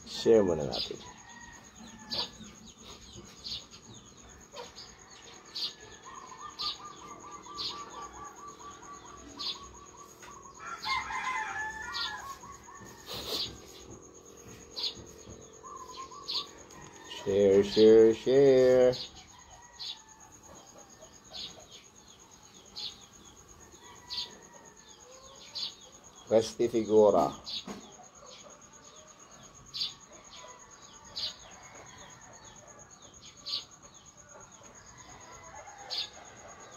Share muna natin. Share. Resti Figura.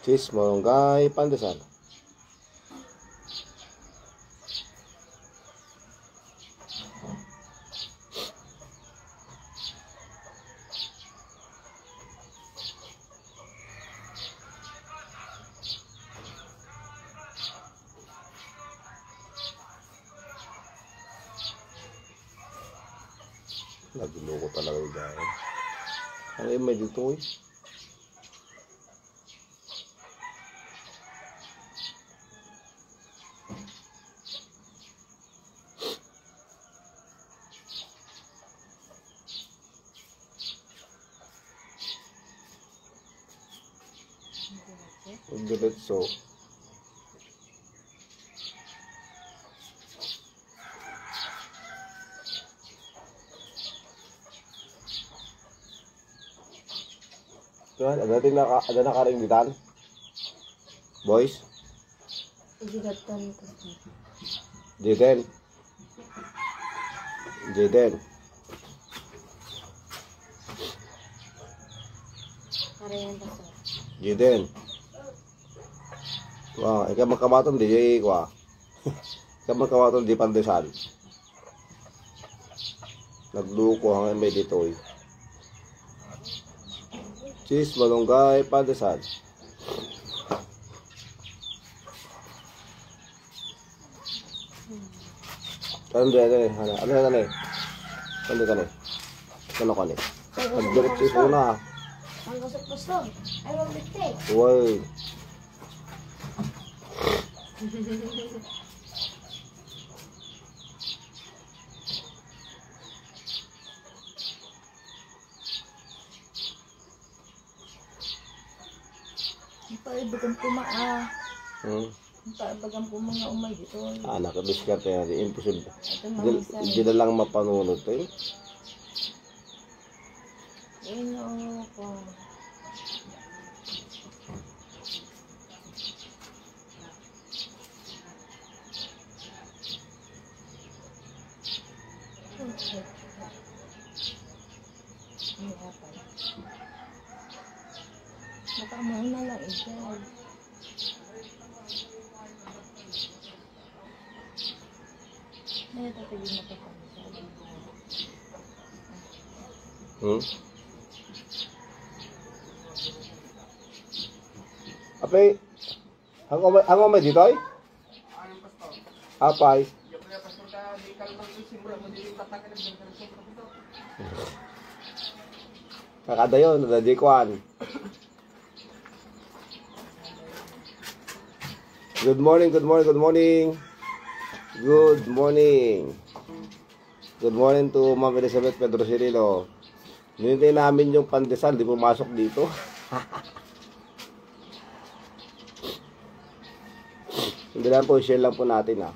Cheese, malunggay, pandesal. Nagiloko talaga yung dahil. Ano yung may dito eh? Diretso. Ada na karing ditan? Boys? Jidatan ko. Jiden. Karayan pa sa. Jiden. Wah, ikaw magkamaton di kwa. Ikaw magkamaton di pandesal. Nagluko hanggang may dito eh. Cheese, malunggay, pandesal. Ano ka ni? Nagdiretso ko na. Ang gusot-gusot. Ay, wag bitik. Uy. Paibagan po paibagan po mga umay dito. Nakadiskarte na di imposible. Di Ito na lang mapanunod eh. ano po. Makamuhin na lang ito. Ay, tatagin na pa Apay, ang umay dito ay? Apay. Kakadayon, nadadikwan. Good morning. Good morning to Ma'am Elizabeth Pedro Cirilo. Hinintay namin yung pandesal, di pumasok dito. Hindi lang po, share lang po natin ah.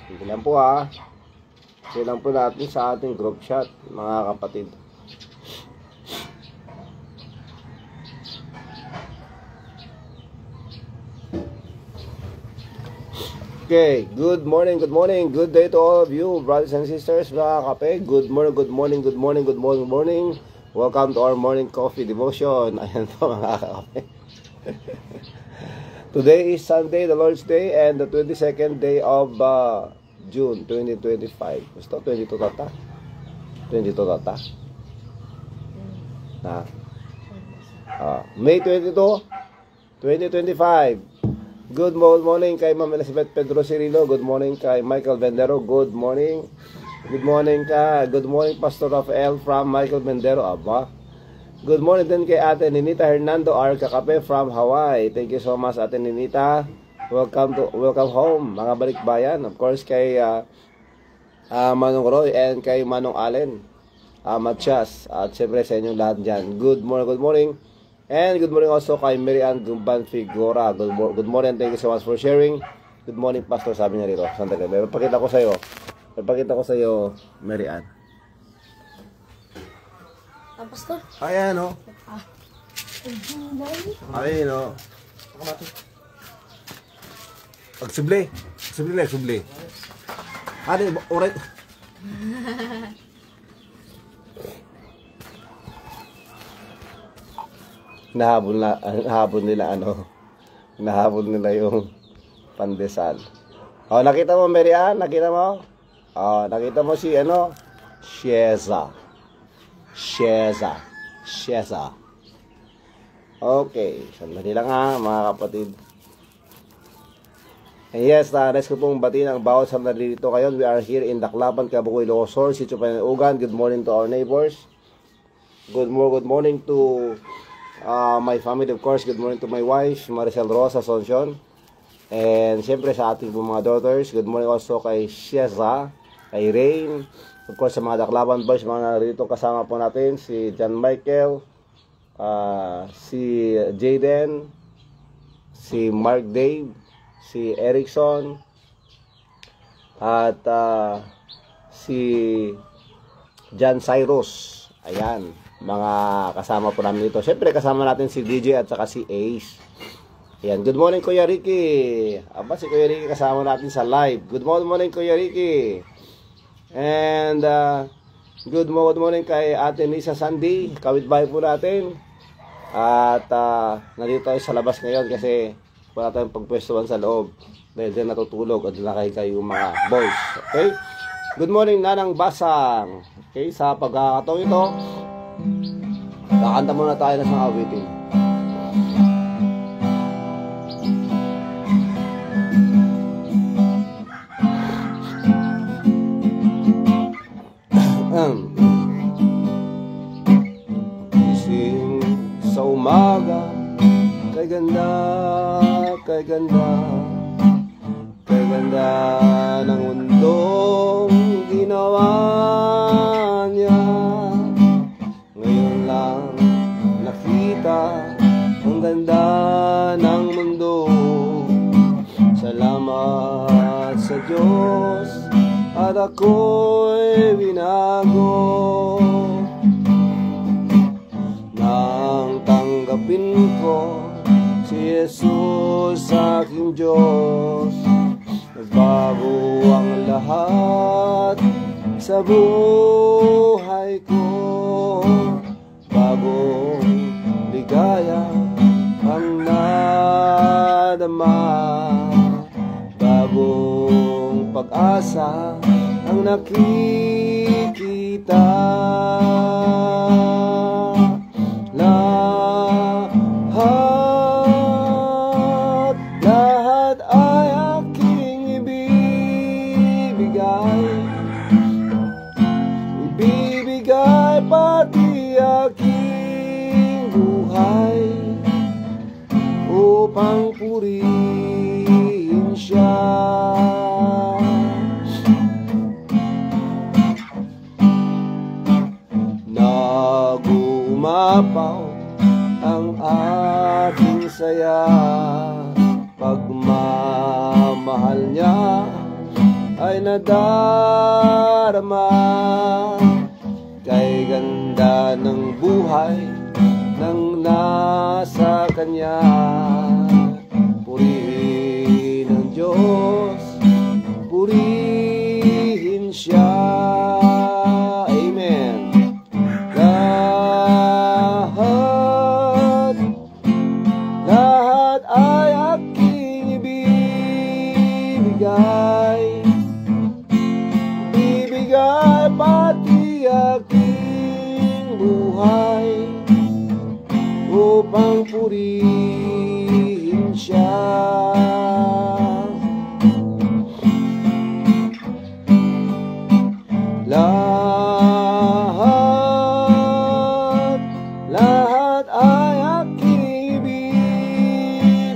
Hindi lang po ha. Share lang po natin sa ating group chat, mga kapatid. Okay, good morning, good day to all of you, brothers and sisters, mga kape. Good morning. Welcome to our morning coffee devotion. Ayan po mga kape. Today is Sunday, the Lord's Day, and the 22nd day of June 2025. Gusto? 22 tata? 22 tata? May 22, 2025. Good morning kay Ma'am Elizabeth Pedro Cirilo. Good morning kay Michael Vendero. Good morning. Good morning ka. Good morning Pastor Rafael from Michael Vendero. Aba. Good morning din kay Ate Ninita Hernando R. Kakape from Hawaii. Thank you so much Ate Ninita. Welcome home mga balikbayan. Of course kay Manong Roy and kay Manong Allen. Matias. At syempre sa inyong lahat dyan. Good morning. And good morning also kay Mary Ann Gumban Figura. Good morning. Thank you so much for sharing. Good morning Pastor. Sabi niya rito. Sandali. Papakita ko sa iyo. Mary Ann. Pastor? Ayan o. Ayan o. Pagsubli. Subli. Ano, oray. Nahabol nila yung pandesal. Oh, nakita mo Mary Ann? Nakita mo? Oh, nakita mo si Sheza. Okay, sandali lang mga kapatid. And yes, nais ko pong batiin ang bawat sa nandito kayo. We are here in Daklapan, Kabukoy, Ilocos, Sitio Pananiugan. Good morning to our neighbors. Good morning to my family, of course. Good morning to my wife, Maricel Rosa Asuncion. And siyempre sa ating mga daughters. Good morning also kay Sheza, kay Rain. Of course, sa mga Daklaban boys, mga narito kasama po natin, si John Michael, si Jaden, si Mark Dave, si Erickson, at si John Cyrus. Ayan, mga kasama po namin dito. Siyempre, kasama natin si DJ at saka si Ace. Ayan, good morning Kuya Ricky. Aba, si Kuya Ricky kasama natin sa live. Good morning Kuya Ricky. And good morning kay Ate Nisa Sandy, kawitbahay po natin. At nandito tayo sa labas ngayon kasi wala tayong pagpwestuhan sa loob dahil din natutulog at nakay kayo mga boys. Okay? Good morning Nanang Basang. Okay, sa pagkakataon ito, kakanta muna tayo ng mga awitin. Gising sa umaga, kay ganda ng mundong ginawa niya. Ngayon lang nakita ang ganda ng mundo. Salamat sa Diyos at ako'y binago nang tanggapin ko si Jesus aking Diyos. Nagbago ang lahat sa buhay ko. Bagong ligaya ang nadama. Bagong pag-asa ang nakikita. Lahat ay aking ibibigay pati aking buhay upang purihin siya. Nagumapaw ang aking saya, pagmamahal niya ay nadarama. Kay ganda ng buhay nang nasa kanya. Purihin ang Diyos, purihin siya. Amen. Lahat ay aking ibibigay pati aking buhay upang purihin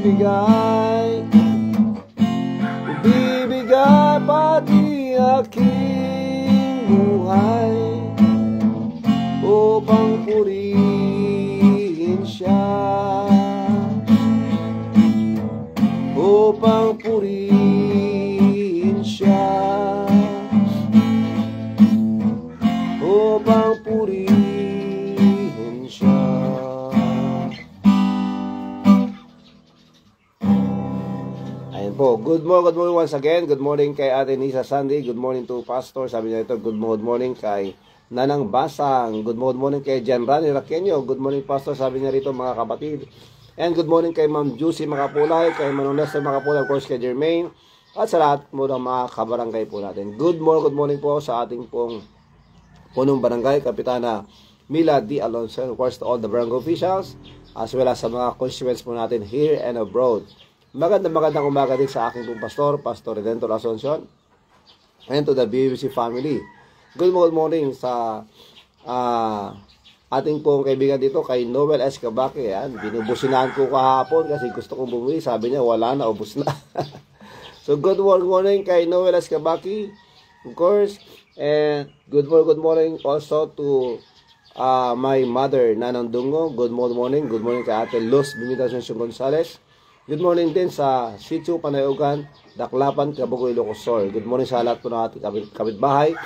ibibigay, ibibigay pati aking buhay upang purihin siya, upang purihin siya, upang purihin siya. Ayan po. Good morning once again. Good morning kay Ate Nisa Sandy. Good morning to Pastor. Sabi niya ito, good morning kay Nanang Basang. Good morning kay Jan Rani Raqueño. Good morning Pastor. Sabi niya rito mga kapatid. And good morning kay Ma'am Juicy Makapulay, kay Manong Nestor Makapulay, of course kay Jermaine, at sa lahat mo ng mga kabarangay po natin. Good morning po sa ating pong punong barangay, Kapitana Mila D. Alonso, of course to all the barangay officials, as well as sa mga constituents po natin here and abroad. Magandang umaga din sa aking pong pastor, Pastor Redentor Asuncion, and to the BBC family. Good morning sa ating pong kaibigan dito kay Noel S. Kabake. Yan, binubusinahan ko kahapon kasi gusto kong bumili. Sabi niya wala na, ubos na. So good morning kay Noel S. Kabake, of course. And good morning also to my mother, Nanang Dungo. Good morning kay Ate Luz Bimita Gonzales. Good morning din sa Sitio Panayugan, Daklapan, Kabugoy, Ilocos. Good morning sa lahat po ng ating kapitbahay.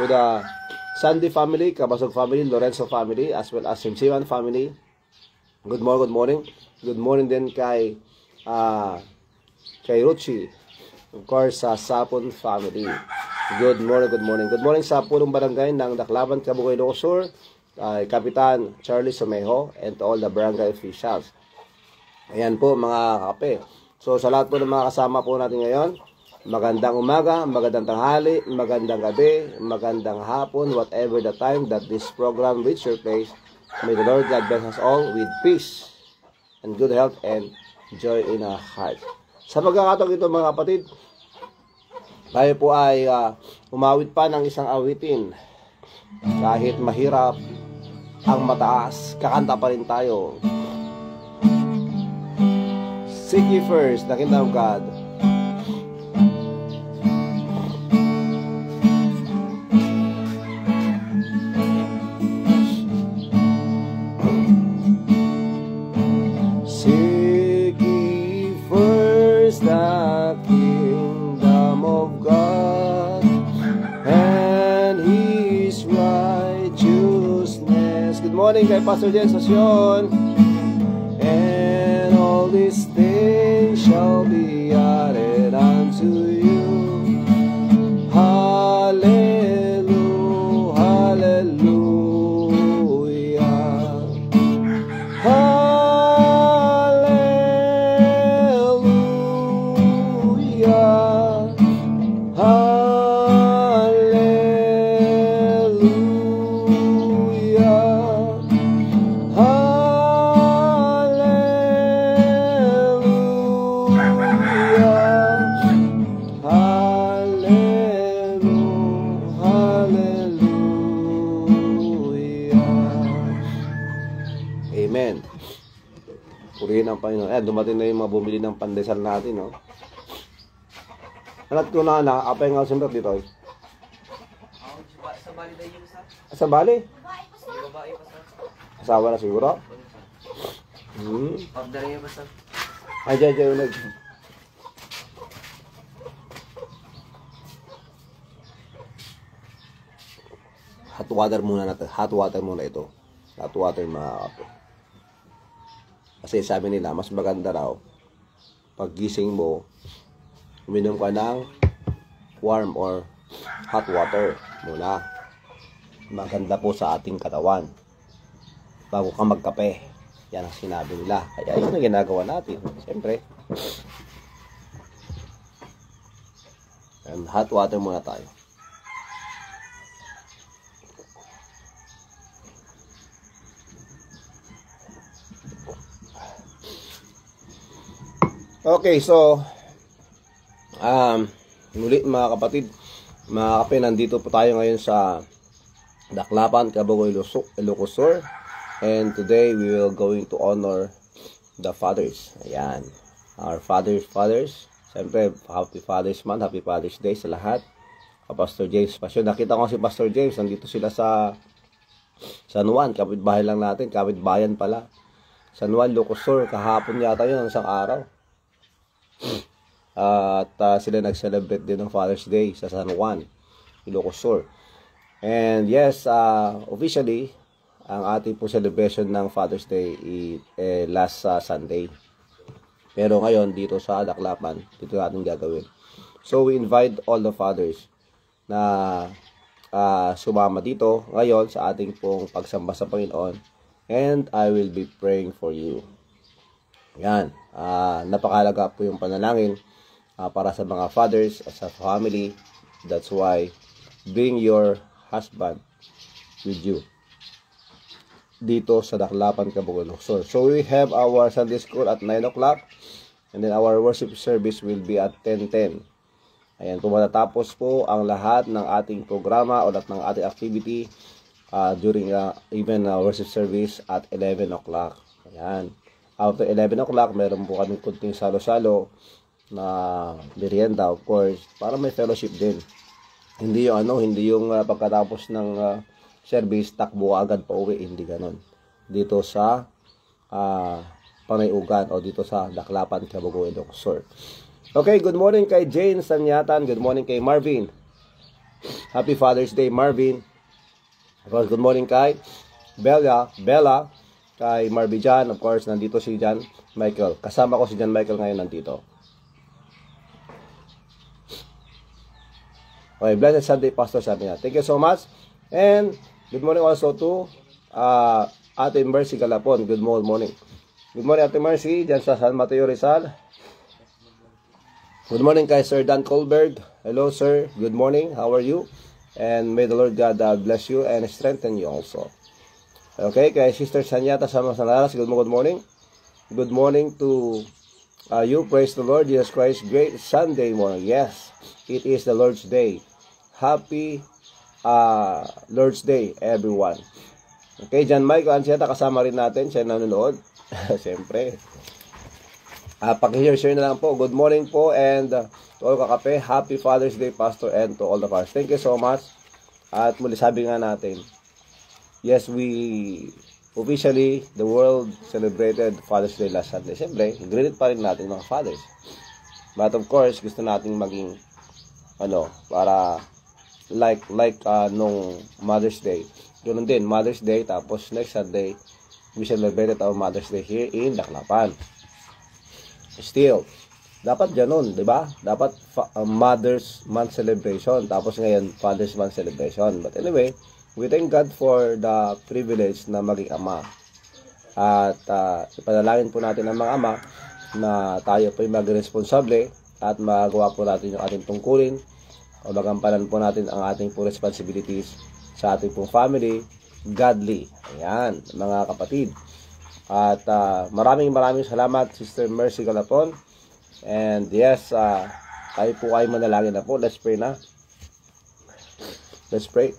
To the Sandy family, Kabasog family, Lorenzo family, as well as Simsiman family. Good morning. Good morning din kay Ruchi. Of course, sa Sapon family. Good morning. Good morning sa punong barangay ng Daklaban, Kabugoy, Ilocos Sur, Kapitan Charlie Somejo, and to all the barangay officials. Ayan po mga kape. So sa lahat po ng mga kasama po natin ngayon, magandang umaga, magandang tanghali, magandang gabi, magandang hapon, whatever the time that this program reach your place. May the Lord God bless us all with peace and good health and joy in our heart. Sa pagkakataon ito mga kapatid, tayo po ay umawit pa ng isang awitin. Kahit mahirap ang mataas, kakanta pa rin tayo. Seek ye first the kingdom of God. Seek ye first the kingdom of God and His righteousness. Good morning kay Pastor Jen Sasyon. And all these things shall be added unto you. Hallelujah, hallelujah, hallelujah, Amen. Purihin ang Panginoon. Dumating na yung mga bumili ng pandesal natin, no? Anak ko na, apay nga sundot dito. Sa Bali daw yung sa? Sa Bali? Babae pa sa? Asawa na siguro? Order niya ba sa? Ay, dyan, ulag. Hot water muna natin. Hot water muna ito. Hot water mga kape. Kasi sabi nila, mas maganda raw pag gising mo, uminom ka ng warm or hot water muna. Maganda po sa ating katawan bago ka magkape. Yan ang sinabi nila. Kaya yun ang ginagawa natin. Siyempre. And hot water muna tayo. Okay, so muli mga kapatid, mga kape, nandito po tayo ngayon sa Daklapan, Kabugoy, Ilocos Sur. And today we will going to honor the fathers. Ayan. our fathers. Siyempre, happy Father's Month, happy Father's Day sa lahat. Pastor James Pasyon. Nakita ko si Pastor James, nandito sila sa San Juan, kapitbahay lang natin, kapitbayan pala. San Juan, Lucosur, kahapon yata yun, isang araw. At sila nag-celebrate din ng Father's Day sa San Juan, Lucosur. And yes, officially, ang ating po celebration ng Father's Day last Sunday. Pero ngayon, dito sa Daklapan, dito natin gagawin. So, we invite all the fathers na sumama dito ngayon sa ating pong pagsamba sa Panginoon, and I will be praying for you. Yan, napakahalaga po yung panalangin para sa mga fathers at sa family. That's why bring your husband with you dito sa Daklapan, Cabugao. So we have our Sunday school at 9 o'clock, and then our worship service will be at 10:10. Ayan, kung matatapos po ang lahat ng ating programa o lahat ng ating activity during even worship service at 11 o'clock. Ayan. After 11 o'clock, meron po kami kunting salo-salo na merienda, of course, para may fellowship din. Hindi yung pagkatapos ng service, takbo agad pa uwi, hindi ganon. Dito sa Panayugan o dito sa Daklapan, Cabugao, Ilocos. Okay, good morning kay Jane Sanyatan. Good morning kay Marvin. Happy Father's Day, Marvin. Of course, good morning kay Bella, kay Marvin Jan. Of course, nandito si Jan Michael. Kasama ko si Jan Michael ngayon nandito. Okay, blessed Sunday, Pastor, sabi niya. Thank you so much. And good morning also to Ate Mercy Galapon. Good morning. Good morning, Ate Mercy. Diyan sa San Mateo, Rizal. Good morning kay Sir Dan Colberg. Hello, sir. Good morning. How are you? And may the Lord God bless you and strengthen you also. Okay, kay Sister Sanyata Sama Sanaras. Good morning. Good morning to you. Praise the Lord Jesus Christ. Great Sunday morning. Yes, it is the Lord's Day. Happy Lord's Day, everyone. Okay, John Michael Ansieta, kasama rin natin. Siya nanonood. Siyempre. Pag-share na lang po. Good morning po, and to all kakape, happy Father's Day, Pastor, and to all the fathers. Thank you so much. At muli sabi nga natin, yes, we officially, the world celebrated Father's Day last Sunday. Siyempre, greet pa rin natin mga fathers. But of course, gusto natin maging para like nung Mother's Day. Ganun din, Mother's Day, tapos next Sunday, we celebrated our Mother's Day here in Daklapan. Still, dapat ganun, di ba? Dapat Mother's Month celebration, tapos ngayon Father's Month celebration. But anyway, we thank God for the privilege na maging ama. At ipanalangin po natin ang mga ama na tayo po ay maging-responsable at magawa po natin yung ating tungkulin o magampanan po natin ang ating po responsibilities sa ating pong family, godly. Ayan, mga kapatid. At maraming salamat, Sister Mercy Galapon. And yes, tayo po ay manalangin na po. Let's pray na. Let's pray.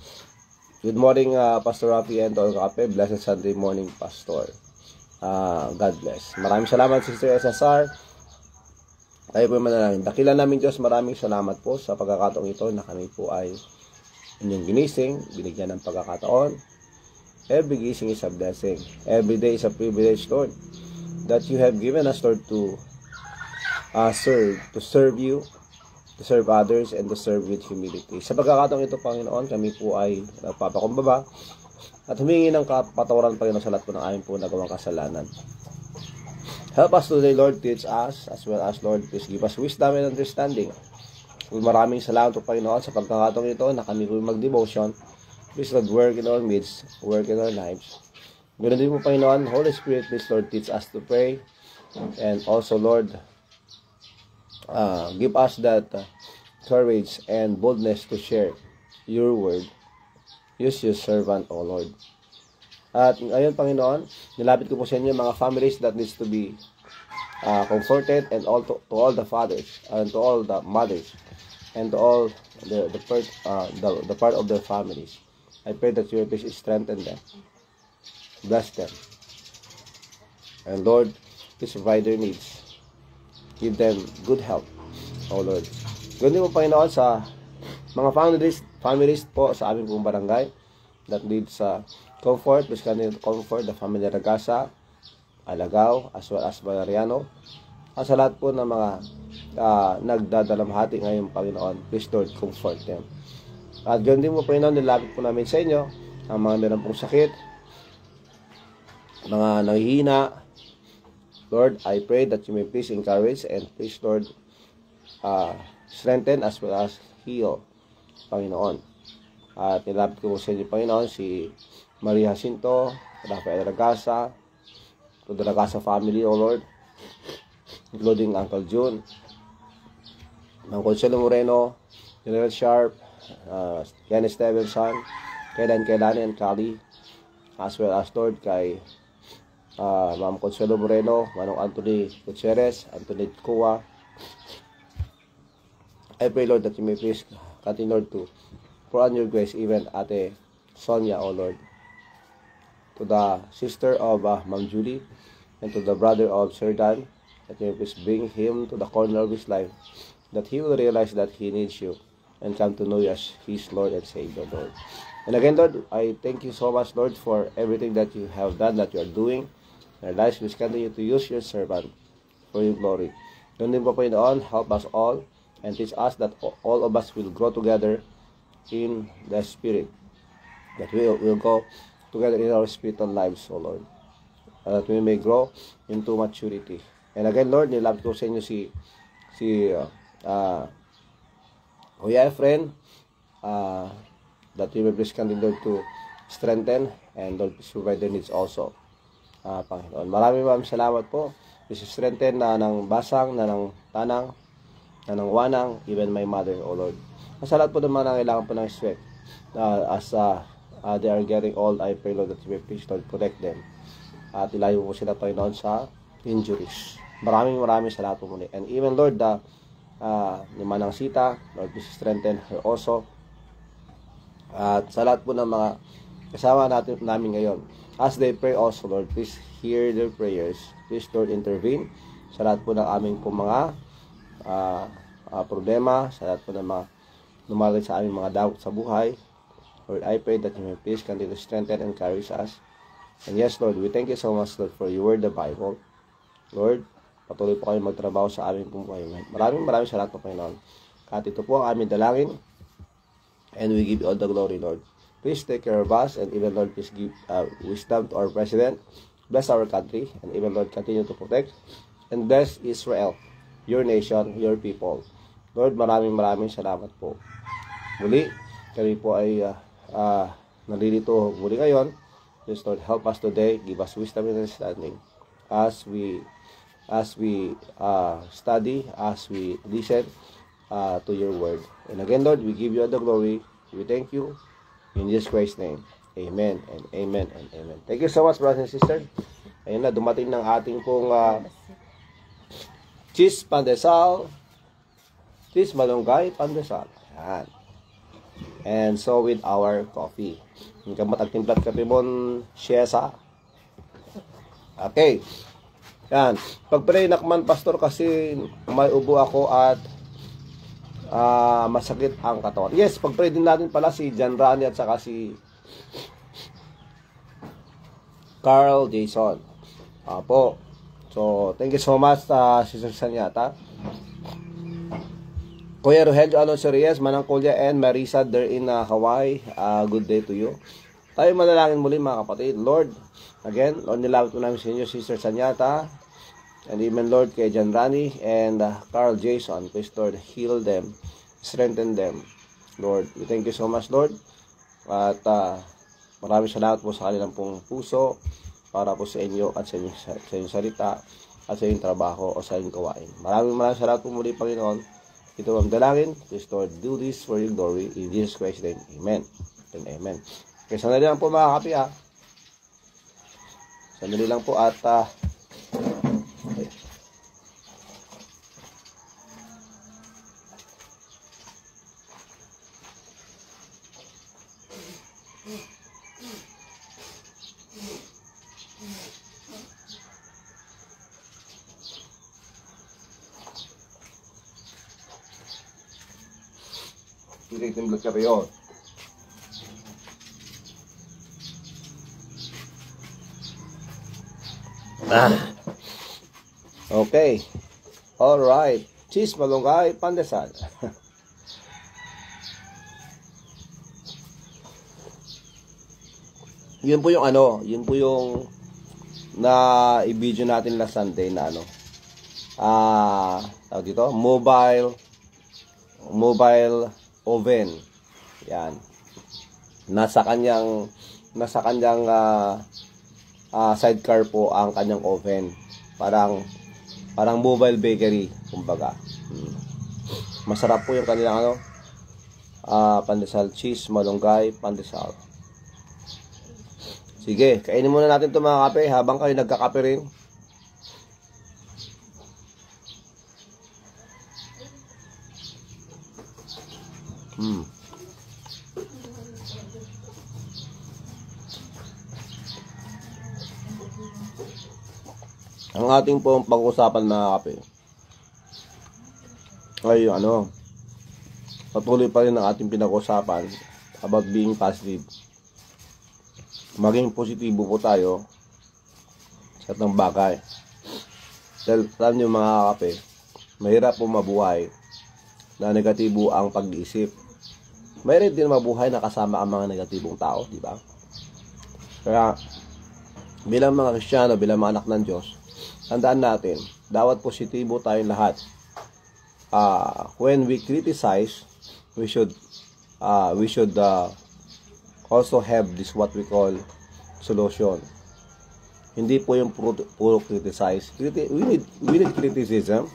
Good morning, Pastor Rafi and all kape. Blessed Sunday morning, Pastor. God bless. Maraming salamat, Sister SSR. Tayo po ay manalangin. Dakilan namin Diyos, maraming salamat po sa pagkakataong ito na kami po ay inyong ginising, binigyan ng pagkakataon. Every gising is a blessing. Every day is a privilege, Lord, that you have given us, Lord, to serve you, to serve others, and to serve with humility. Sa pagkakataong ito, Panginoon, kami po ay nagpapakumbaba at humingi ng kapatawaran, Panginoon, sa lahat po ng aming po nagawang kasalanan. Help us today, Lord. Teach us, as well as, Lord, please give us wisdom and understanding. Maraming salamat po, Panginoon, sa pagkakataong ito na kami po mag-devotion. Please, Lord, work in our midst, work in our lives. Ganoon din po, Panginoon, Holy Spirit, please, Lord, teach us to pray. And also, Lord, give us that courage and boldness to share your word. Use your servant, O Lord. At ngayon, Panginoon, nilapit ko po sa inyo mga families that needs to be comforted, and to all the fathers, and to all the mothers, and to all the part of their families. I pray that you will please strengthen them, bless them, and Lord, please provide their needs. Give them good health, O Lord. Ganun mo, Panginoon, sa mga families po sa aming pong barangay that needs comfort. Please continue to comfort the family Ragasa, Alagaw, as well as Valeriano. At sa lahat po ng mga nagdadalamhati ngayon, Panginoon, please Lord, comfort them. At ganun din mo, Panginoon, nilapit po namin sa inyo ang mga meron pong sakit, mga nanghihina. Lord, I pray that you may please encourage and please, Lord, strengthen as well as heal, Panginoon. At nilapit ko sa inyo, Panginoon, si Maria Jacinto, Rafael Ragasa, to the Ragasa family, O Lord, including Uncle June, Mang Consuelo Moreno, General Sharp, Kenny Stevenson, Kelani and Kali, as well as Lord kay Ma'am Consuelo Moreno, Manong Anthony Gutierrez, Anthony Kua. I pray, Lord, that you may please continue, Lord, to pour on your grace, even Ate Sonia, O Lord, to the sister of Ma'am Julie, and to the brother of Sir Dan, that you may please bring him to the corner of his life, that he will realize that he needs you, and come to know you as his Lord and Savior, Lord. And again, Lord, I thank you so much, Lord, for everything that you have done, that you are doing. Our lives, please continue to use your servant for your glory. Don't din po, Panginoon, help us all, and teach us that all of us will grow together in the Spirit, that we will go together in our spiritual lives, O Lord, that we may grow into maturity. And again, Lord, nilapit ko sa inyo si Kuya Efren, that you may please continue, Lord, to strengthen, and Lord, please provide their needs also, Panginoon. Maraming salamat po. Please strengthen na ng Basang, na ng Tanang, na ng Wanang, even my mother, O Lord. Sa lahat po naman ang kailangan po ng strength, as they are getting old, I pray, Lord, that you may please, Lord, protect them. At ilayo po sila, Panginoon, sa injuries. Maraming salamat po muli. And even, Lord, ni Manang Sita, Lord, please strengthen her also. At sa lahat po ng mga kasama namin ngayon, as they pray also, Lord, please hear their prayers. Please, Lord, intervene sa lahat po ng aming po mga problema, sa lahat po ng mga lumalagay sa aming mga doubt sa buhay. Lord, I pray that you may please continue to strengthen and encourage us. And yes, Lord, we thank you so much, Lord, for your word, the Bible. Lord, patuloy po kayo magtrabaho sa aming buhay. Maraming salamat po, Panginoon. At ito po ang aming dalangin. And we give you all the glory, Lord. Please take care of us, and even, Lord, please give wisdom to our President. Bless our country, and even, Lord, continue to protect. And bless Israel, your nation, your people. Lord, maraming salamat po. Muli, kami po ay nalilito muli ngayon. Please, Lord, help us today. Give us wisdom and understanding as we study, as we listen to your word. And again, Lord, we give you all the glory. We thank you. In Jesus Christ's name. Amen and amen and amen. Thank you so much, brothers and sisters. Ayun na, dumating ng ating pong cheese pandesal. Cheese malunggay pandesal. Ayan. And so with our coffee. Yung kamatag-timplat kape mon siesa. Okay. Yan. Pag-pray nakman, pastor, kasi may ubo ako at masakit ang katawan. Yes, pag-pray din natin pala si John Rani at saka si Carl Jason. Apo. So, thank you so much, Sister Sanyata. Kuya Rogelio Alonso Reyes, Manang Kulya, and Marisa there in Hawaii. Good day to you. Tayo manalangin muli, mga kapatid. Lord, again, Lord, nilawit mo namin sa inyo, Sister Sanyata, and even, Lord, kay John Rani and Carl Jason. Please, Lord, heal them, strengthen them. Lord, we thank you so much, Lord. At maraming salamat po sa kanilang pong puso para po sa inyo at sa inyong salita at sa inyong trabaho o sa inyong gawain. Maraming salamat po muli, Panginoon. Ito ang dalangin. Please, Lord, do this for your glory. In Jesus Christ's name, amen and amen. Okay, sandali lang po, mga kapi, sandali lang po at okay. Titimblat ka pa yun. Okay. Alright. Cheese, malunggay, pandesal. Yun po yung yun po yung na i-video natin last Sunday na tawag dito, mobile oven. Yan. Nasa kanyang sidecar po ang kanyang oven. Parang mobile bakery, kumbaga. Masarap po yung kanilang pandesal cheese, malunggay, pandesal. Sige, kainin muna natin itong mga kape habang kayo nagkakape rin. Ang ating pong pag-usapan mga kape ay patuloy pa rin ang ating pinag-usapan about being positive. Maging positibo po tayo sa itong bagay. Dahil alam nyo mga kape, mahirap po mabuhay na negatibo ang pag-iisip. Mahirap din mabuhay na kasama ang mga negatibong tao, di ba? Kaya bilang mga Kristiyano, bilang mga anak ng Diyos, tandaan natin, dapat positibo tayong lahat. When we criticize, we should also have this what we call solution. Hindi po yung puro criticize. We need criticism.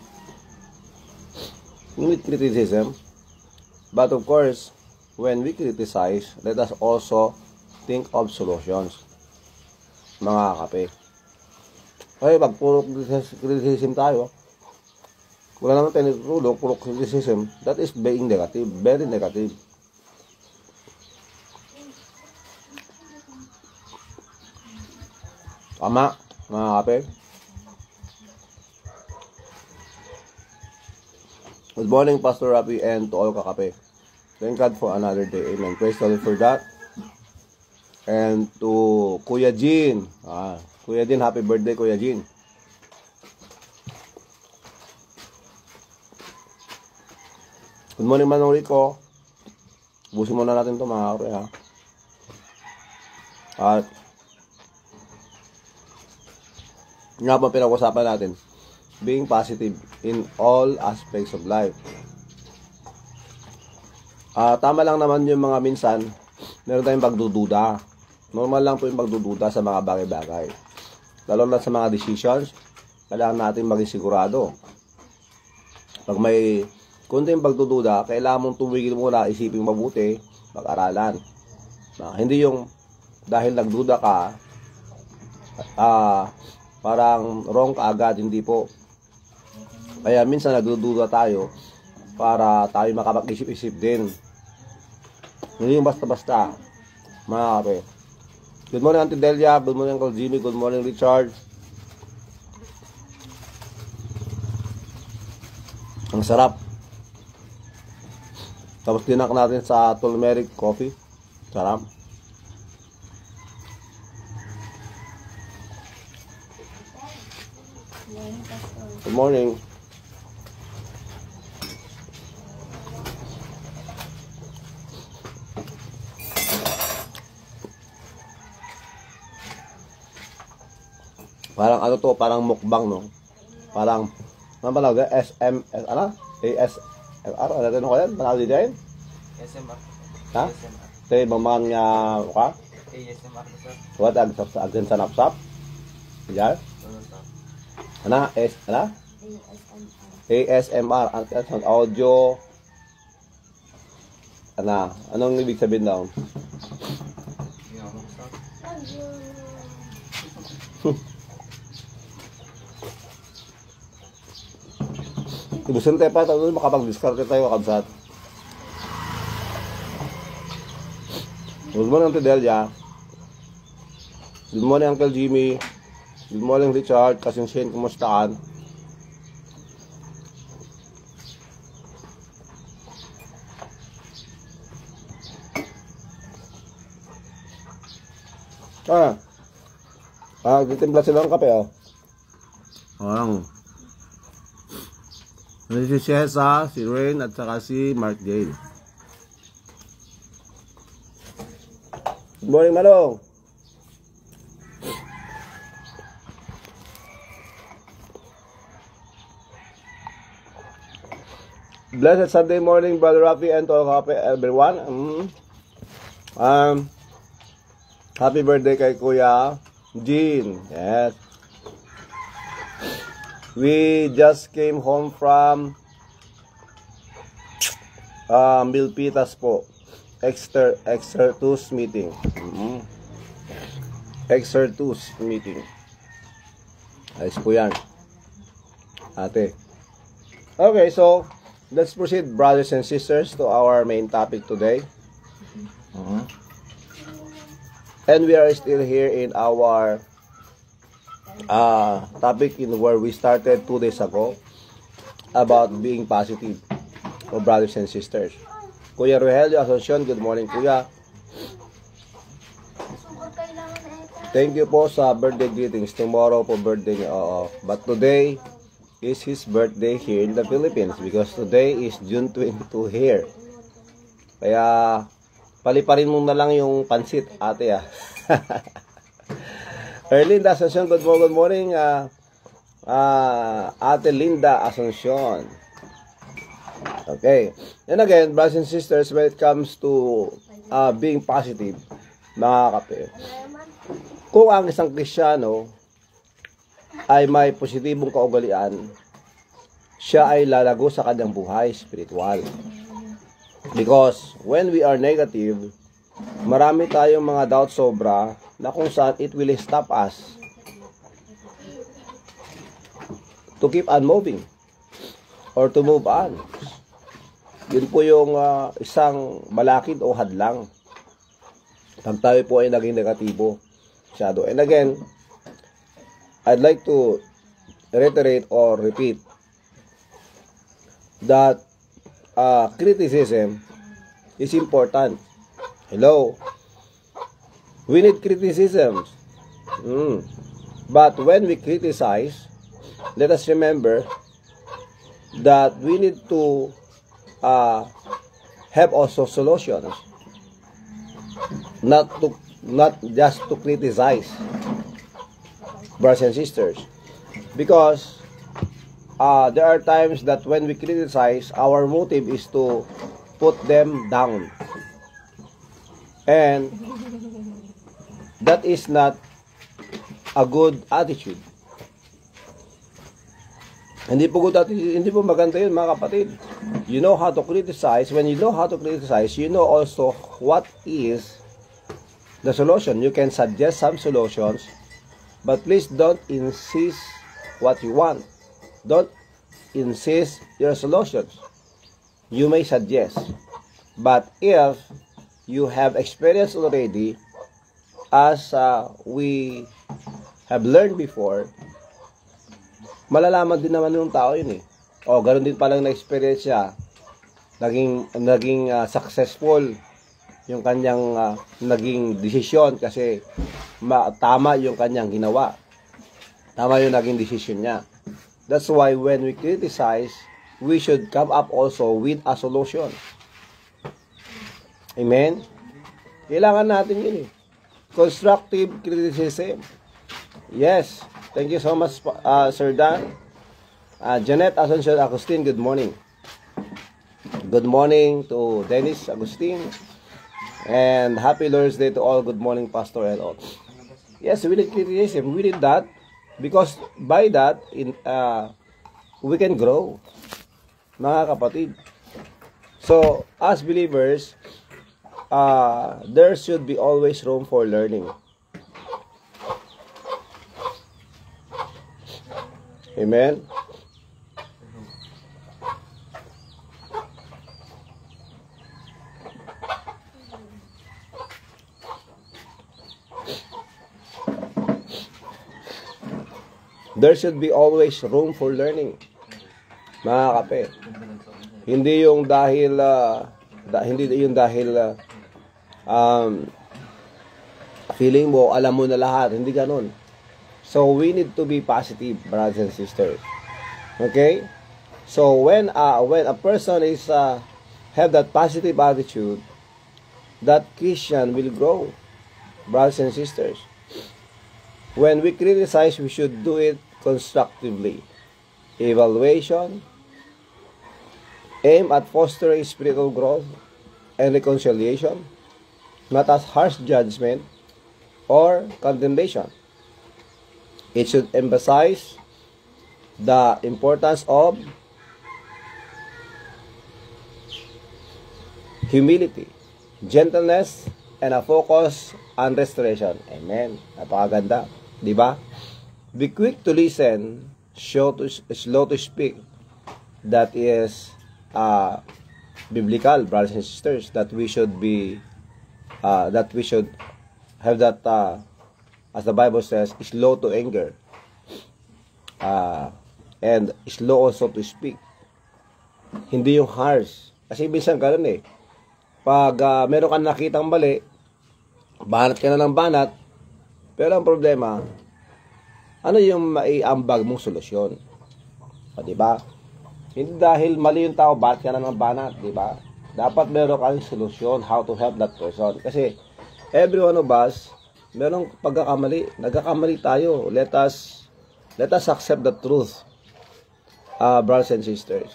We need criticism. But of course, when we criticize, let us also think of solutions. Mga kape. Ay, pag puro criticism tayo, wala naman tayo natutulog, puro criticism, that is being negative, very negative. Tama, mga kape. Good morning, Pastor Rafi, and to all kakape. Thank God for another day. Amen. Praise the Lord for that. And to Kuya Jean. Kuya Jean, happy birthday, Kuya Jean. Good morning, Manong Rico. Busin muna natin ito, mga kape, ha. At nga pa pinag-usapan natin, being positive in all aspects of life. Tama lang naman yung mga minsan, meron tayong pagdududa. Normal lang po yung pagdududa sa mga bagay-bagay. Lalo na sa mga decisions, kailangan natin maging sigurado. Pag may kunting pagdududa, kailangan mong tumigil muna, isipin mabuti, mag-aralan. Hindi yung dahil nagduda ka, parang wrong ka agad, hindi po. Kaya minsan nagdududa tayo para tayo makapag-isip-isip din. Hindi yung basta-basta, mga kape. Good morning, Auntie Delia. Good morning, Uncle Jimmy. Good morning, Richard. Ang sarap. Tapos tinak natin sa turmeric coffee. Sarap. Good morning. Parang parang mukbang, no? Parang, ASMR, ano ko yan? Manalo din yan? ASMR. Ha? ASMR. Ito yung mamang niya, ka? ASMR na sir. What, agsan sa napsap? Yan? Ano? ASMR. Ang audio. Anong ibig sabihin daw? Ibusin tayo pa, makapag-discard tayo kabsat. Good morning, Auntie Delia. Good morning, Uncle Jimmy. Good morning, Richard. Kasing Shane, kumusta ka? Titimpla sila ng kape, oh. Si Cesa, si Rain, at saka si Mark Jane. Good morning, Malong. Blessed Sunday morning, Brother Rafi, and to everyone. Happy birthday kay Kuya Jean. Yes. We just came home from Milpitas po. Exertus meeting. Exertus meeting. Ayos po yan. Ate. Okay, so let's proceed, brothers and sisters, to our main topic today. And we are still here in our topic in where we started 2 days ago about being positive for brothers and sisters. Kuya Rogelio Asuncion, good morning, Kuya. Thank you po sa birthday greetings. Tomorrow po birthday niya. But today is his birthday here in the Philippines because today is June 22 here. Kaya paliparin mo na lang yung pansit, ate, Erlinda Asuncion, good morning. Ate Linda Asuncion. Okay. And again, brothers and sisters, when it comes to being positive, mga kape, kung ang isang Kristiyano ay may positibong kaugalian, siya ay lalago sa kanyang buhay spiritual. Because when we are negative, marami tayong mga doubt sobra na kung saan it will stop us to keep on moving or to move on. Yun po yung isang malakid o hadlang pag tayo po ay naging negatibo masyado. And again, I'd like to reiterate or repeat that criticism is important. Hello? We need criticisms. But when we criticize, let us remember that we need to have also solutions. Not just to criticize, brothers and sisters. Because there are times that when we criticize, our motive is to put them down. And that is not a good attitude. Hindi po good attitude, hindi po maganda yun, mga kapatid. You know how to criticize. When you know how to criticize, you know also what is the solution. You can suggest some solutions, but please don't insist what you want. Don't insist your solutions. You may suggest, but if you have experience already, as we have learned before, malalaman din naman ng tao yun eh. O, ganun din palang na-experience siya. Naging successful yung kanyang naging desisyon kasi tama yung kanyang ginawa. Tama yung naging desisyon niya. That's why when we criticize, we should come up also with a solution. Amen? Kailangan natin yun eh. Constructive criticism. Yes. Thank you so much, Sir Dan. Janet Asuncion Agustin, good morning. Good morning to Dennis Agustin. And happy Lord's Day to all. Good morning, Pastor and all. Yes, we need criticism. We need that because by that, we can grow, mga kapatid. So, as believers, there should be always room for learning. Amen. There should be always room for learning, mga kape. Hindi yung dahil feeling mo, alam mo na lahat. Hindi ganun. So, we need to be positive, brothers and sisters. Okay? So, when a person is have that positive attitude, that Christian will grow, brothers and sisters. When we criticize, we should do it constructively. Evaluation, aim at fostering spiritual growth and reconciliation, not as harsh judgment or condemnation. It should emphasize the importance of humility, gentleness, and a focus on restoration. Amen. Napakaganda. Di ba? Be quick to listen, slow to speak. That is biblical, brothers and sisters, that we should be, that we should have that, as the Bible says, slow to anger, and slow also to speak. Hindi yung harsh. Kasi minsan ganun eh. Pag meron kang nakitang mali, banat ka na ng banat, pero ang problema, ano yung maiambag mong solusyon? O, diba? Hindi dahil mali yung tao, banat ka na ng banat, diba? Dapat meron kang solusyon how to help that person. Kasi, every one of us, merong pagkakamali. Nagkakamali tayo. Let us accept the truth, brothers and sisters.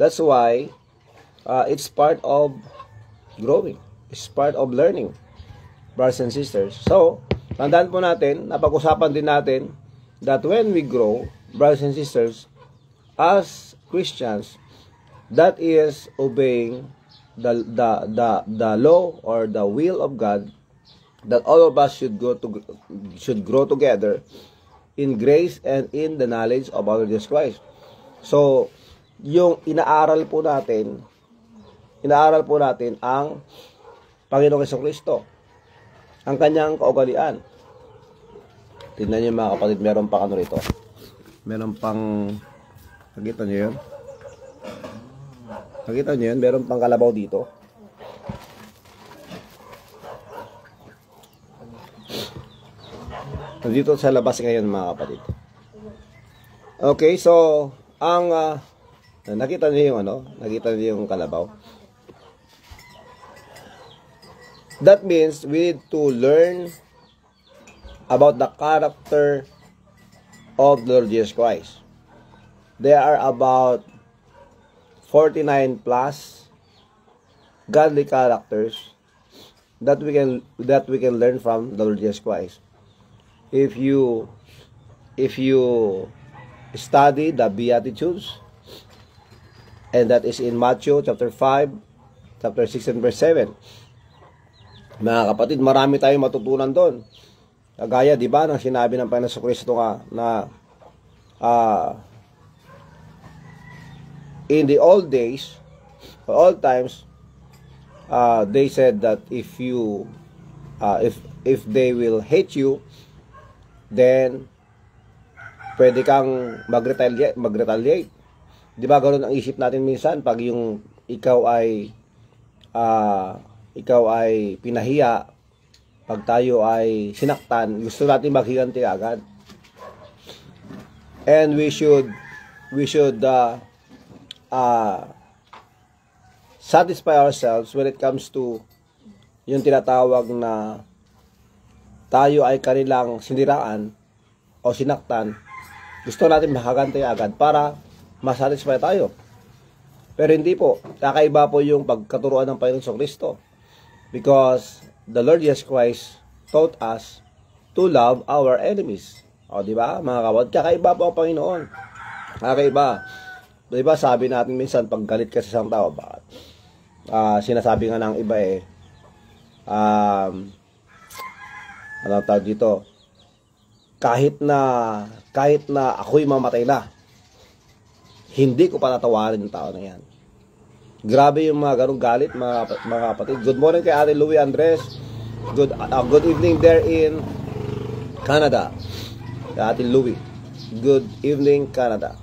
That's why, it's part of growing. It's part of learning, brothers and sisters. So, tandaan po natin, napag-usapan din natin that when we grow, brothers and sisters, as Christians, that is obeying the law or the will of God, that all of us should grow together in grace and in the knowledge of our Jesus Christ. So, yung inaaral po natin ang Panginoong Jesucristo, ang kanyang kaugalian. Tingnan niyo mga kapatid, meron pang ano rito. Meron pang, nakita niyo yun? Nakita niyo yun? Meron pang kalabaw dito. Dito sa labas ngayon mga kapatid. Okay, so, ang, nakita niyo yung ano? Nakita niyo yung kalabaw? That means we need to learn about the character of the Lord Jesus Christ. There are about 49 plus godly characters that we can learn from the Lord Jesus Christ. If you study the Beatitudes, and that is in Matthew chapter 5, chapter 6 and verse 7. Mga kapatid, marami tayong matutunan doon. Kagaya, di ba, nang sinabi ng Panginoon Kristo na in the old days, all times, they said that if they will hate you, then pwede kang mag-retaliate. Di ba, ganoon ang isip natin minsan pag yung ikaw ay pinahiya, pag tayo ay sinaktan, gusto natin maghiganti agad. And we should satisfy ourselves when it comes to yung tinatawag na tayo ay kanilang siniraan o sinaktan. Gusto natin makaganti agad para masatisfy tayo. Pero hindi po. Kakaiba po yung pagkaturuan ng Panginoon Kristo. Because the Lord Jesus Christ taught us to love our enemies. O, di ba? Mga kawad, kakaiba po ang Panginoon. Kakaiba. Di ba, sabi natin minsan, pag galit ka sa isang tao, bakit? Sinasabi nga ng iba ano tawag dito? Kahit na ako'y mamatay na, hindi ko patatawarin yung tao na yan. Grabe yung mga ganong galit, mga kapatid. Good morning kay Ate Louie Andres. Good evening there in Canada. Ate Louie. Good evening, Canada.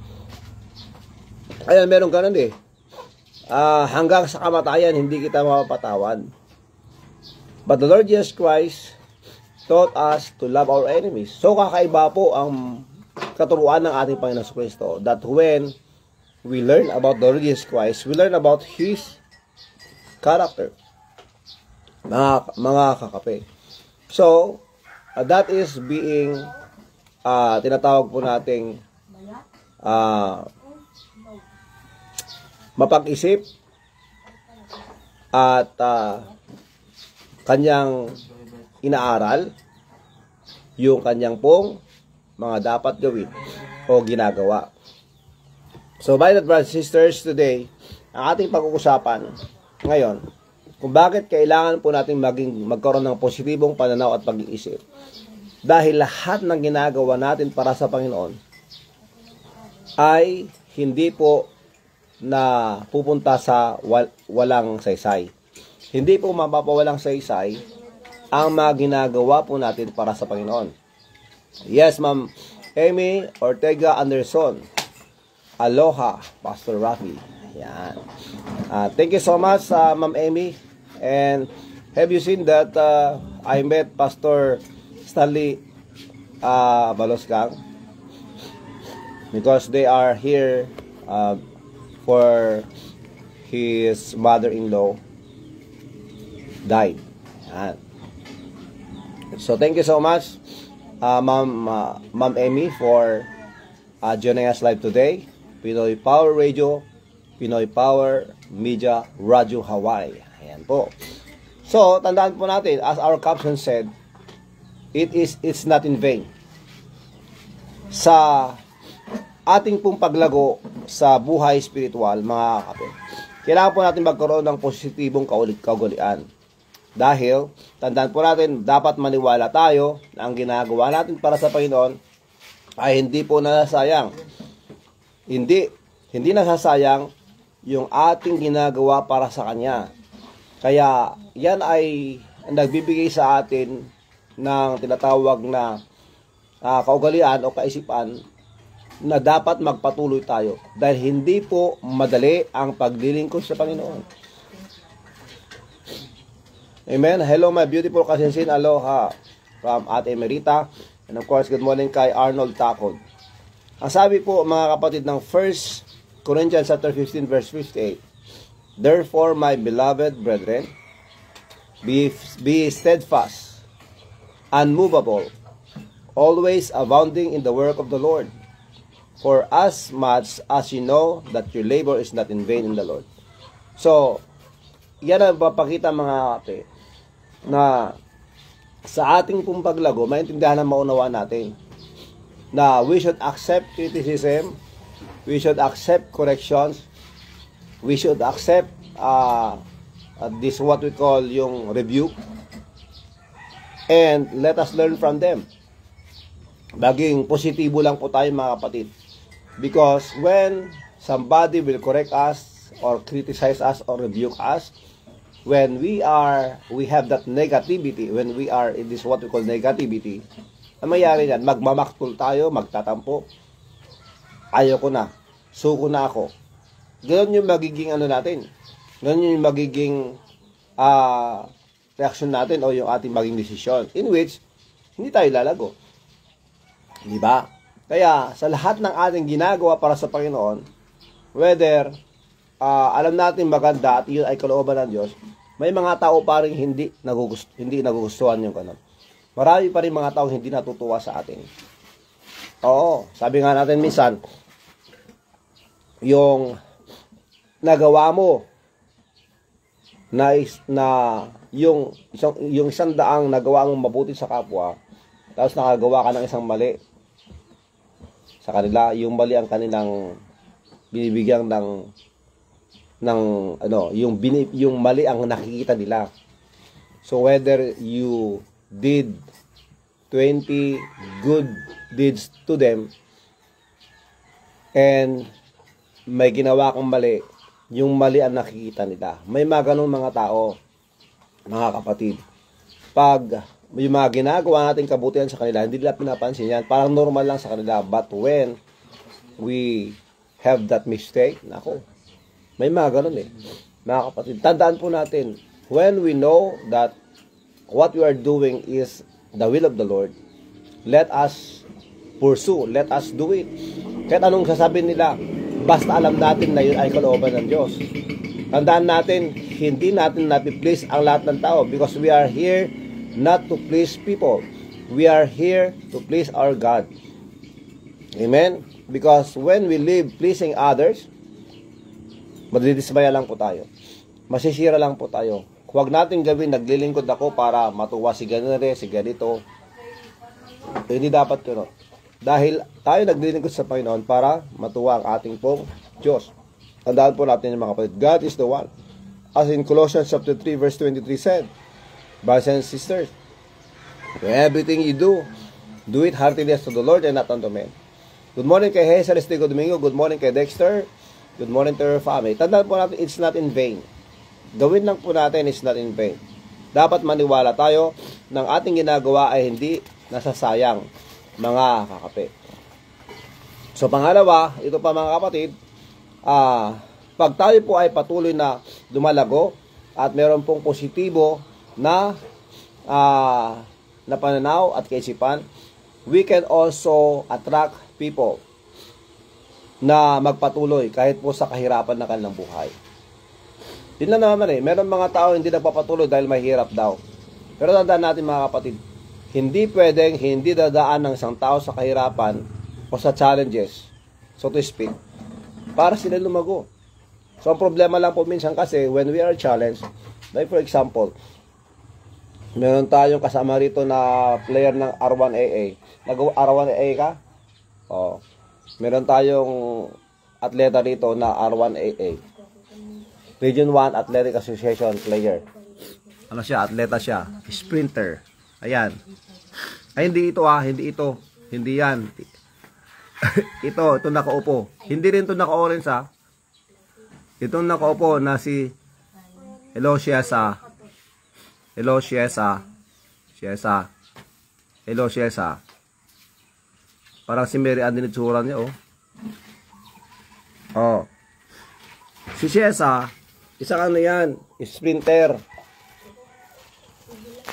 Ayan, meron ganun eh. Hanggang sa kamatayan, hindi kita mapapatawan. But the Lord Jesus Christ taught us to love our enemies. So, kakaiba po ang katuruan ng ating Panginoon Kristo that when we learn about the Lord Jesus Christ, we learn about His character. Mga kakape. So, that is being tinatawag po nating mapag-isip at kanyang inaaral yung kanyang pong mga dapat gawin o ginagawa. So, by that, brothers and sisters, today, ang ating pag-uusapan ngayon, kung bakit kailangan po natin magkaroon ng positibong pananaw at pag-iisip. Dahil lahat ng ginagawa natin para sa Panginoon ay hindi po na pupunta sa walang saysay. Hindi po mapapawalang saysay ang mga ginagawa po natin para sa Panginoon. Yes, Ma'am Amy Ortega Anderson. Aloha, Pastor Rafi. Yan. Thank you so much, Ma'am Amy. And have you seen that I met Pastor Stanley Balosgang? Because they are here for his mother-in-law died. Yan. So thank you so much, Ma'am Amy, for joining us live today. Pinoy Power Radio, Pinoy Power Media, Radio Hawaii. Ayan po. So, tandaan po natin, as our caption said, it's not in vain. Sa ating pong paglago sa buhay spiritual, mga kape, kailangan po natin magkaroon ng positibong kaugalian. Dahil, tandaan po natin, dapat maniwala tayo na ang ginagawa natin para sa Panginoon ay hindi po nasasayang. Hindi nasasayang yung ating ginagawa para sa Kanya. Kaya, yan ay nagbibigay sa atin ng tinatawag na kaugalian o kaisipan na dapat magpatuloy tayo. Dahil hindi po madali ang paglilingkod sa Panginoon. Amen. Hello, my beautiful kasinsin. Aloha from Ate Emerita. And of course, good morning kay Arnold Takod. Ang sabi po, mga kapatid, ng 1 Corinthians chapter 15, verse 58, therefore, my beloved brethren, be steadfast, unmovable, always abounding in the work of the Lord. For as much as you know that your labor is not in vain in the Lord. So, yan ang papakita, mga kapatid, na sa ating pong paglago, maintindihan na maunawa natin na we should accept criticism, we should accept corrections, we should accept this what we call yung rebuke, and let us learn from them. Baging positibo lang po tayo, mga kapatid, because when somebody will correct us or criticize us or rebuke us, when we have that negativity, when we are in this what we call negativity, ang mayari yan, magmamaktol tayo, magtatampo, ayoko na, suko na ako. Ganun yung magiging natin. Ganun yung magiging reaction natin o yung ating maging desisyon, in which hindi tayo lalago. Di ba? Kaya sa lahat ng ating ginagawa para sa Panginoon, whether alam natin maganda at yun ay kalooban ng Diyos, may mga tao pa rin hindi nagugustuhan yung kanon. Marami pa rin mga tao hindi natutuwa sa atin. Oo, sabi nga natin minsan, yung nagawa mo na yung isang daang nagawa mong mabuti sa kapwa, tapos nakagawa ka ng isang mali sa kanila, yung mali ang kanilang binibigyan yung mali ang nakikita nila. So whether you did 20 good deeds to them and may ginawa kang mali, yung mali ang nakikita nila. May mga ganun mga tao, mga kapatid. Pag yung mga ginagawa nating kabutihan sa kanila, hindi nila pinapansin yan. Parang normal lang sa kanila. But when we have that mistake, nako, may mga ganun mga kapatid. Tandaan po natin, when we know that what we are doing is the will of the Lord, let us pursue, let us do it. Kahit anong sasabihin nila, basta alam natin na yun ay kalooban ng Diyos. Tandaan natin, hindi natin napiplease ang lahat ng tao because we are here not to please people. We are here to please our God. Amen? Because when we live pleasing others, madidismaya lang po tayo. Masisira lang po tayo. Huwag natin gawin, naglilingkod ako para matuwa si ganire, si ganito. Hindi dapat yun. Dahil tayo naglilingkod sa Panginoon para matuwa ang ating pong Diyos. Tandaan po natin yung mga kapatid. God is the one. As in Colossians chapter 3 verse 23 said, brothers and sisters, everything you do, do it heartily as to the Lord and not unto men. Good morning kay Hazel Estigo Domingo. Good morning kay Dexter. Good morning to your family. Tandaan po natin, it's not in vain. Gawin lang po natin, it's not in vain. Dapat maniwala tayo ng ating ginagawa ay hindi nasasayang, mga kakape. So pangalawa, ito pa mga kapatid, pag tayo po ay patuloy na dumalago at meron pong positibo na pananaw at kaisipan, we can also attract people na magpatuloy kahit po sa kahirapan na kanilang buhay. Yun lang naman meron mga tao hindi nagpapatuloy dahil mahirap daw. Pero tandaan natin mga kapatid, hindi pwedeng hindi dadaan ng isang tao sa kahirapan o sa challenges, so to speak, para sila lumago. So ang problema lang po minsan kasi when we are challenged, like for example, meron tayong kasama rito na player ng R1AA. Nag-R1AA ka? Oh. Meron tayong atleta rito na R1AA. Region 1 Athletic Association player. Ano siya? Atleta siya. Sprinter. Ayan. Ay, hindi ito hindi ito. Hindi yan. ito nakaupo. Hindi rin ito naka-orange Itong nakaupo na si Hello Shiesa. Hello Shiesa. Hello Shiesa. Parang si Mary Ann din itsura niya, Oh. Si Shiesa, isang ano yan, sprinter.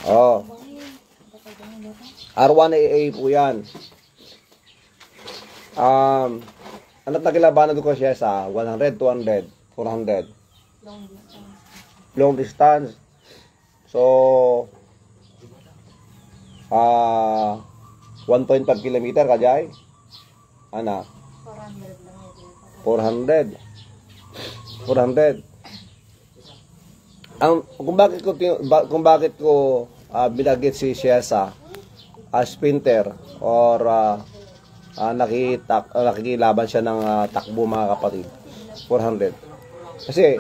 Oh. R1AA po yan. Ano't nakilabanan ko siya sa 100, 200, 400. Long distance. So, 1.5 kilometer kajay. Ana? 400. Kung bakit ko binagit si Shiesa sprinter or nakikilaban siya ng takbo mga kapatid. 400. Kasi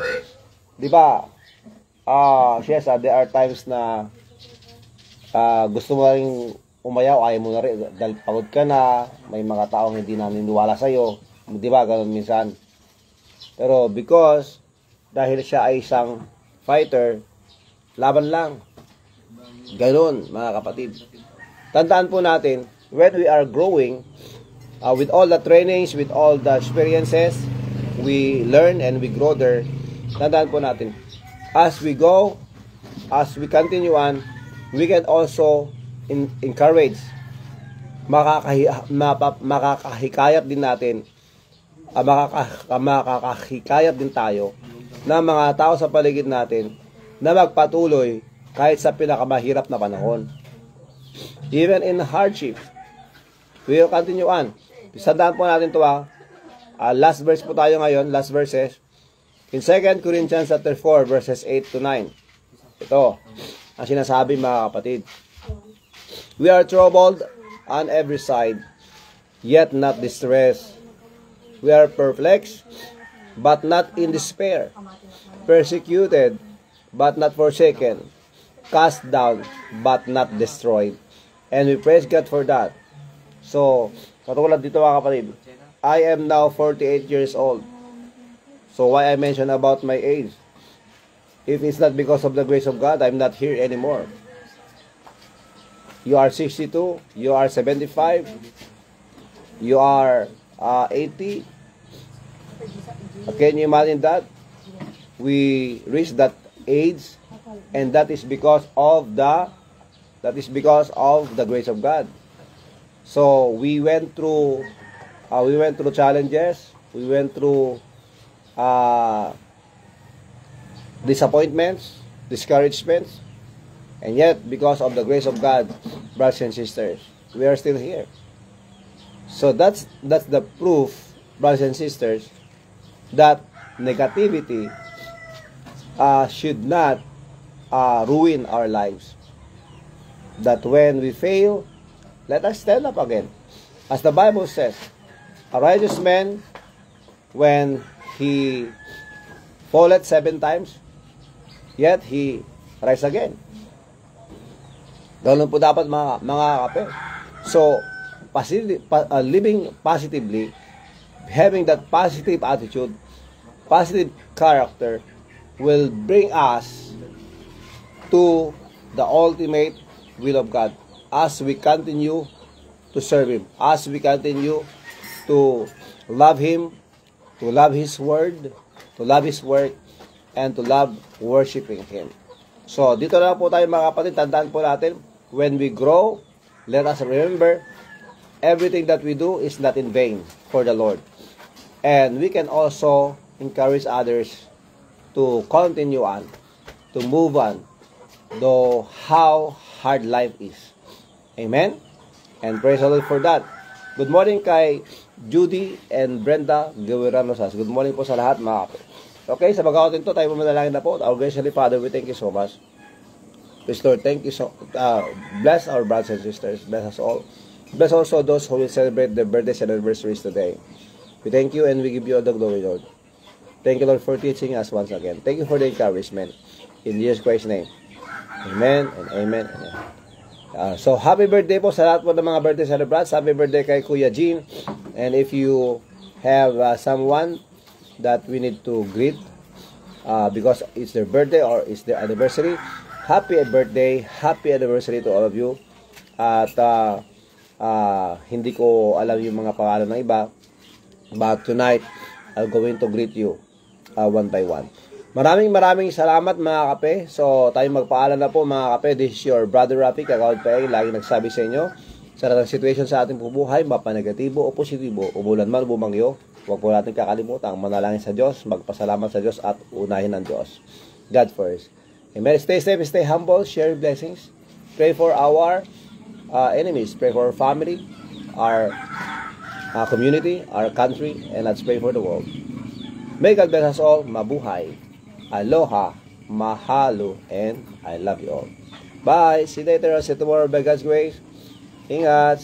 di ba Shiesa, there are times na gusto mo ring umayaw, ayaw mo na rin dahil pagod ka na, may mga taong hindi naniniwala sa iyo, di ba? Ganun minsan. Pero because dahil siya ay isang fighter, laban lang. Ganun, mga kapatid. Tandaan po natin, when we are growing, with all the trainings, with all the experiences, we learn and we grow there. Tandaan po natin, as we go, as we continue on, we can also encourage, makakahikayat din natin, makakahikayat din tayo ng mga tao sa paligid natin na magpatuloy kahit sa pinakamahirap na panahon. Even in hardship, we will continue on. Isandaan po natin ito last verse po tayo ngayon, last verses. In 2 Corinthians chapter 4 verses 8 to 9. Ito ang sinasabi mga kapatid. We are troubled on every side, yet not distressed. We are perplexed, but not in despair. Persecuted, but not forsaken. Cast down, but not destroyed. And we praise God for that. So, katulad dito mga kapatid, I am now 48 years old. So, why I mention about my age? If it's not because of the grace of God, I'm not here anymore. You are 62, you are 75, you are 80. Can you imagine that? We reach that age, and that is because of the That is because of the grace of God. So we went through challenges, we went through disappointments, discouragements, and yet because of the grace of God, brothers and sisters, we are still here. So that's the proof, brothers and sisters, that negativity should not ruin our lives. That when we fail, let us stand up again. As the Bible says, a righteous man, when he falleth 7 times, yet he rise again. Ganun po dapat mga kape. So, living positively, having that positive attitude, positive character, will bring us to the ultimate will of God as we continue to serve Him, as we continue to love Him, to love His Word, to love His work, and to love worshiping Him. So, dito na po tayo mga kapatid, tandaan po natin, when we grow, let us remember, everything that we do is not in vain for the Lord. And we can also encourage others to continue on, to move on, though how hard life is. Amen? And praise the Lord for that. Good morning kay Judy and Brenda Guerrero Rosas. Good morning po sa lahat mga kapatid. Okay, sa pagkakataon ito, tayo manalangin na po. Our gracious Father, we thank you so much. Please Lord, thank you so bless our brothers and sisters. Bless us all. Bless also those who will celebrate their birthdays and anniversaries today. We thank you and we give you all the glory, Lord. Thank you, Lord, for teaching us once again. Thank you for the encouragement. In Jesus Christ's name. Amen and amen and amen. So, happy birthday po sa lahat po ng mga birthday celebrants. Happy birthday kay Kuya Jean. And if you have someone that we need to greet because it's their birthday or it's their anniversary, happy birthday, happy anniversary to all of you. At hindi ko alam yung mga pangalan ng iba, but tonight, I'm going to greet you one by one. Maraming salamat mga kape. So, tayo magpaalam na po mga kape. This is your brother Rafi, Kagawad Paeng, lagi nagsabi sa inyo, sa lahat ng situation sa ating buhay, mapa-negatibo o positibo, umulan man, bumangyo, huwag po natin kakalimutan, manalangin sa Diyos, magpasalamat sa Diyos at unahin ang Diyos. God first. Amen. Stay safe, stay humble, share blessings. Pray for our enemies. Pray for our family, our community, our country, and let's pray for the world. May God bless us all. Mabuhay. Aloha, mahalo, and I love you all. Bye. See you later. See you tomorrow by God's grace. Ingat.